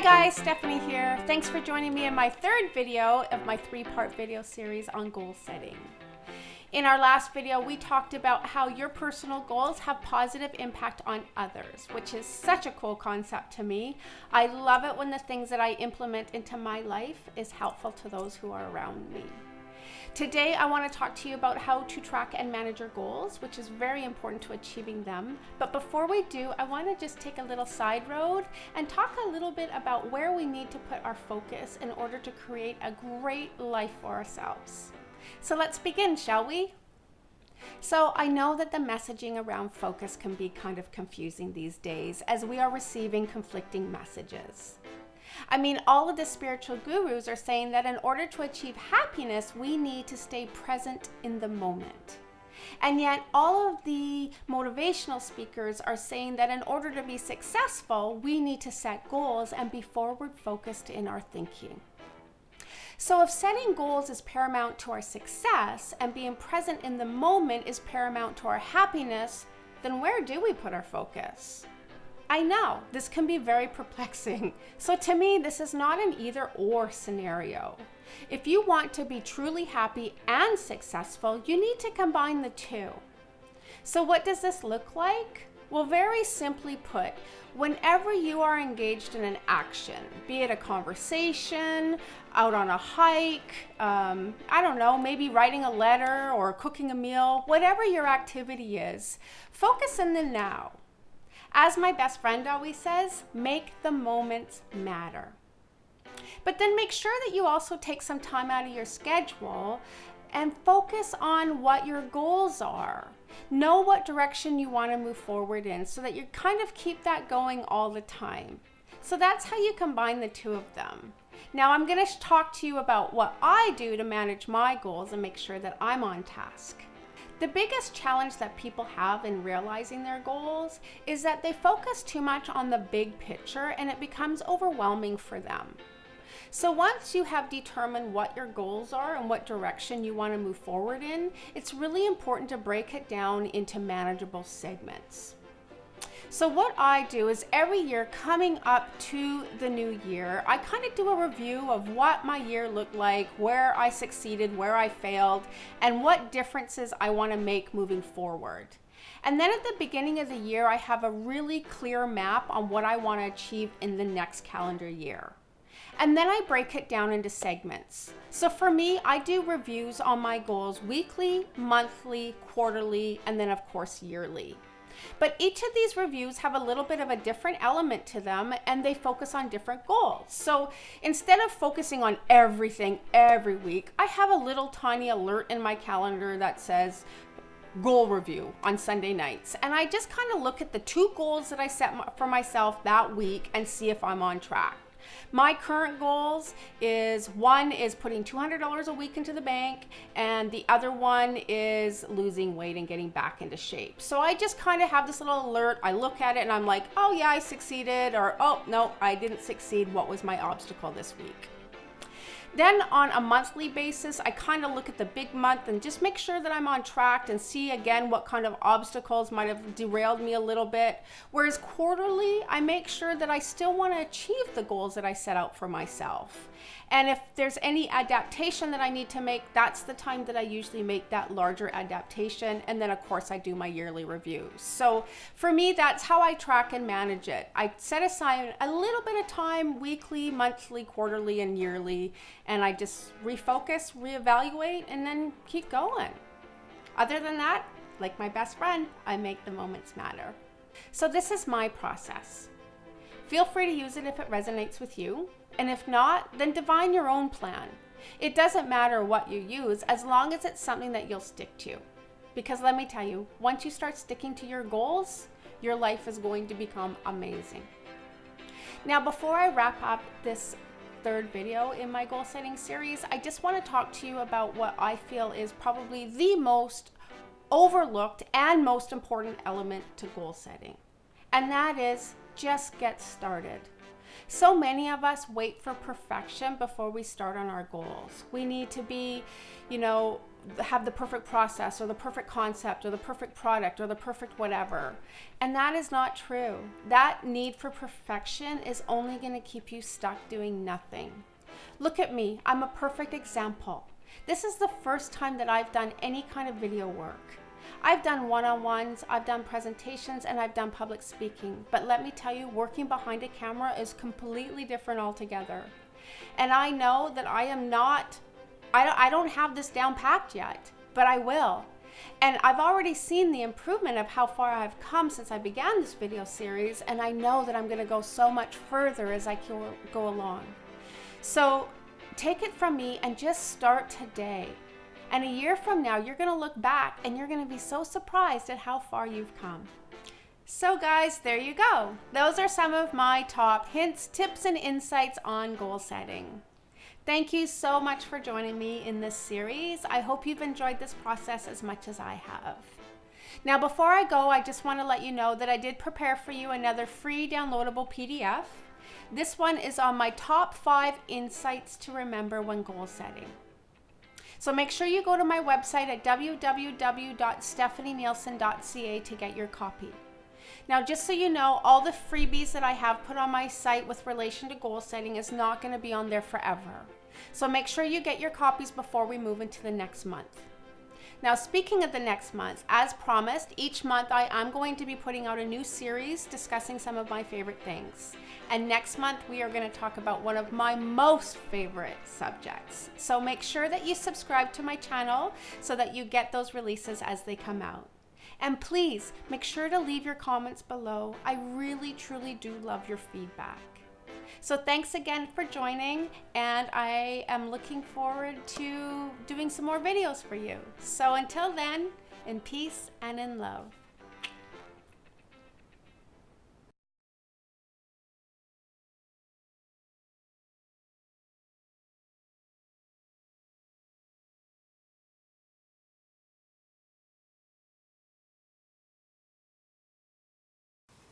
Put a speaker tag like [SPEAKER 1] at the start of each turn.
[SPEAKER 1] guys, Stephanie here. Thanks for joining me in my third video of my three-part video series on goal setting. In our last video, we talked about how your personal goals have positive impact on others, which is such a cool concept to me. I love it when the things that I implement into my life is helpful to those who are around me. Today, I want to talk to you about how to track and manage your goals, which is very important to achieving them. But before we do, I want to just take a little side road and talk a little bit about where we need to put our focus in order to create a great life for ourselves. So let's begin, shall we? So I know that the messaging around focus can be kind of confusing these days as we are receiving conflicting messages. I mean, all of the spiritual gurus are saying that in order to achieve happiness, we need to stay present in the moment. And yet all of the motivational speakers are saying that in order to be successful, we need to set goals and be forward focused in our thinking. So if setting goals is paramount to our success and being present in the moment is paramount to our happiness, then where do we put our focus? I know, this can be very perplexing. So to me, this is not an either or scenario. If you want to be truly happy and successful, you need to combine the two. So what does this look like? Well, very simply put, whenever you are engaged in an action, be it a conversation, out on a hike, I don't know, maybe writing a letter or cooking a meal, whatever your activity is, focus in the now. As my best friend always says, make the moments matter. But then make sure that you also take some time out of your schedule and focus on what your goals are. Know what direction you want to move forward in so that you kind of keep that going all the time. So that's how you combine the two of them. Now I'm going to talk to you about what I do to manage my goals and make sure that I'm on task. The biggest challenge that people have in realizing their goals is that they focus too much on the big picture and it becomes overwhelming for them. So once you have determined what your goals are and what direction you want to move forward in, it's really important to break it down into manageable segments. So what I do is every year coming up to the new year, I kind of do a review of what my year looked like, where I succeeded, where I failed, and what differences I want to make moving forward. And then at the beginning of the year, I have a really clear map on what I want to achieve in the next calendar year. And then I break it down into segments. So for me, I do reviews on my goals weekly, monthly, quarterly, and then of course yearly. But each of these reviews have a little bit of a different element to them and they focus on different goals. So instead of focusing on everything every week, I have a little tiny alert in my calendar that says goal review on Sunday nights. And I just kind of look at the two goals that I set for myself that week and see if I'm on track. My current goals is one is putting $200 a week into the bank and the other one is losing weight and getting back into shape. So I just kind of have this little alert. I look at it and I'm like, oh yeah, I succeeded, or oh no, I didn't succeed. What was my obstacle this week? Then on a monthly basis, I kind of look at the big month and just make sure that I'm on track and see again what kind of obstacles might have derailed me a little bit. Whereas quarterly, I make sure that I still want to achieve the goals that I set out for myself. And if there's any adaptation that I need to make, that's the time that I usually make that larger adaptation. And then of course I do my yearly reviews. So for me, that's how I track and manage it. I set aside a little bit of time weekly, monthly, quarterly, and yearly. And I just refocus, reevaluate, and then keep going. Other than that, like my best friend, I make the moments matter. So this is my process. Feel free to use it if it resonates with you. And if not, then divine your own plan. It doesn't matter what you use as long as it's something that you'll stick to. Because let me tell you, once you start sticking to your goals, your life is going to become amazing. Now, before I wrap up this third video in my goal setting series, I just want to talk to you about what I feel is probably the most overlooked and most important element to goal setting. And that is just get started. So many of us wait for perfection before we start on our goals. We need to be, have the perfect process or the perfect concept or the perfect product or the perfect whatever. And that is not true. That need for perfection is only going to keep you stuck doing nothing. Look at me. I'm a perfect example. This is the first time that I've done any kind of video work. I've done one-on-ones, I've done presentations, and I've done public speaking. But let me tell you, working behind a camera is completely different altogether. And I know that I don't have this down packed yet, but I will. And I've already seen the improvement of how far I've come since I began this video series, and I know that I'm going to go so much further as I go along. So take it from me and just start today. And a year from now, you're going to look back and you're going to be so surprised at how far you've come. So guys, there you go. Those are some of my top hints, tips, and insights on goal setting. Thank you so much for joining me in this series. I hope you've enjoyed this process as much as I have. Now, before I go, I just want to let you know that I did prepare for you another free downloadable PDF. This one is on my top 5 insights to remember when goal setting. So make sure you go to my website at www.stephanienielsen.ca to get your copy. Now, just so you know, all the freebies that I have put on my site with relation to goal setting is not going to be on there forever. So make sure you get your copies before we move into the next month. Now, speaking of the next month, as promised, each month I am going to be putting out a new series discussing some of my favorite things. And next month we are going to talk about one of my most favorite subjects. So make sure that you subscribe to my channel so that you get those releases as they come out. And please make sure to leave your comments below. I really, truly do love your feedback. So thanks again for joining, and I am looking forward to doing some more videos for you. So until then, in peace and in love.